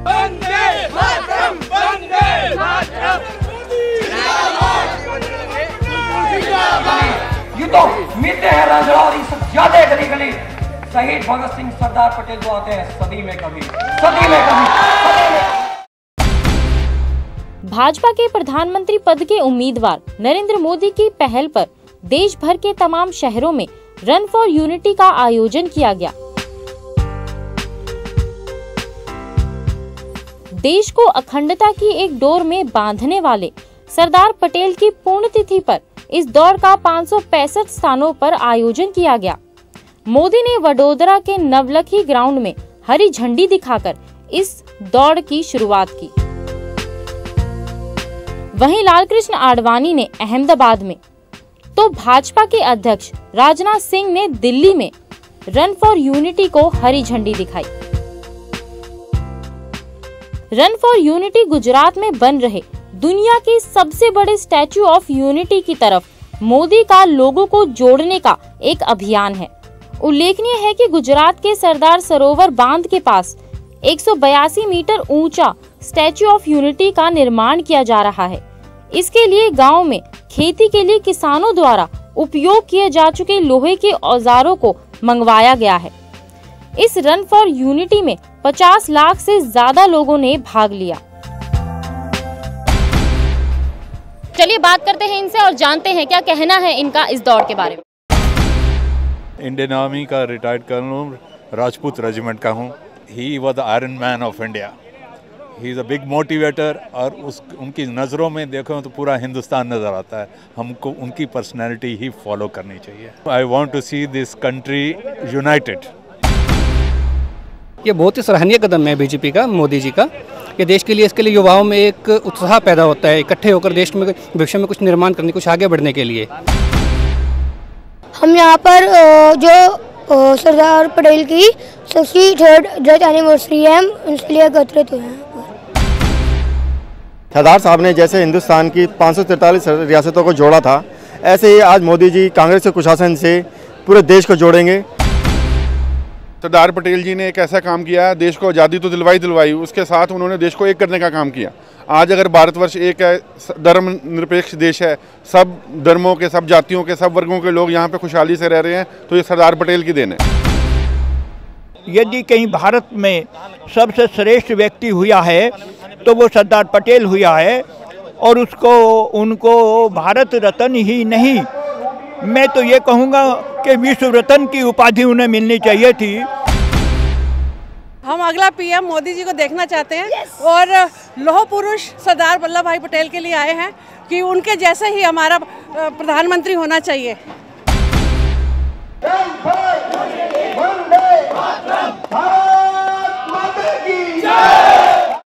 वंदे मातरम, वंदे मातरम। ये तो मिलते हैं राजवाड़ी सब ज्यादा गली गली। शहीद भगत सिंह सरदार पटेल को आते हैं सदी में कभी, सदी में कभी। भाजपा के प्रधानमंत्री पद के उम्मीदवार नरेंद्र मोदी की पहल पर देश भर के तमाम शहरों में रन फॉर यूनिटी का आयोजन किया गया। देश को अखंडता की एक डोर में बांधने वाले सरदार पटेल की पुण्यतिथि पर इस दौड़ का 565 स्थानों पर आयोजन किया गया। मोदी ने वडोदरा के नवलखी ग्राउंड में हरी झंडी दिखाकर इस दौड़ की शुरुआत की। वहीं लालकृष्ण आडवाणी ने अहमदाबाद में, तो भाजपा के अध्यक्ष राजनाथ सिंह ने दिल्ली में रन फॉर यूनिटी को हरी झंडी दिखाई। रन फॉर यूनिटी गुजरात में बन रहे दुनिया के सबसे बड़े स्टैच्यू ऑफ यूनिटी की तरफ मोदी का लोगों को जोड़ने का एक अभियान है। उल्लेखनीय है कि गुजरात के सरदार सरोवर बांध के पास 182 मीटर ऊंचा स्टैच्यू ऑफ यूनिटी का निर्माण किया जा रहा है। इसके लिए गांव में खेती के लिए किसानों द्वारा उपयोग किए जा चुके लोहे के औजारों को मंगवाया गया है। इस रन फॉर यूनिटी में 50 लाख से ज्यादा लोगों ने भाग लिया। चलिए बात करते हैं इनसे और जानते हैं क्या कहना है इनका इस दौड़ के बारे में। इंडियन आर्मी का रिटायर्ड कर्नल राजपूत रेजिमेंट का हूँ। He was the iron man of India. He is a big motivator और उनकी नज़रों में देखो तो पूरा हिंदुस्तान नज़र आता है। हमको उनकी पर्सनैलिटी ही फॉलो करनी चाहिए। I want to see this country united. ये बहुत ही सराहनीय कदम है बीजेपी का, मोदी जी का, कि देश के लिए, इसके लिए युवाओं में एक उत्साह पैदा होता है इकट्ठे होकर देश में भविष्य में कुछ निर्माण करने, कुछ आगे बढ़ने के लिए। हम यहाँ पर जो सरदार पटेल की 63rd डेथ एनिवर्सरी है, उसके लिए एकत्रित हुए हैं। सरदार साहब ने जैसे हिंदुस्तान की 543 रियासतों को जोड़ा था, ऐसे ही आज मोदी जी कांग्रेस के कुशासन से पूरे देश को जोड़ेंगे। सरदार पटेल जी ने एक ऐसा काम किया, देश को आज़ादी तो दिलवाई, उसके साथ उन्होंने देश को एक करने का काम किया। आज अगर भारतवर्ष एक है, धर्म निरपेक्ष देश है, सब धर्मों के, सब जातियों के, सब वर्गों के लोग यहाँ पे खुशहाली से रह रहे हैं, तो ये सरदार पटेल की देन है। यदि कहीं भारत में सबसे श्रेष्ठ व्यक्ति हुआ है तो वो सरदार पटेल हुआ है, और उनको भारत रत्न ही नहीं, मैं तो ये कहूँगा कि विश्व रत्न की उपाधि उन्हें मिलनी चाहिए थी। हम अगला पीएम मोदी जी को देखना चाहते हैं और लौह पुरुष सरदार वल्लभ भाई पटेल के लिए आए हैं कि उनके जैसे ही हमारा प्रधानमंत्री होना चाहिए।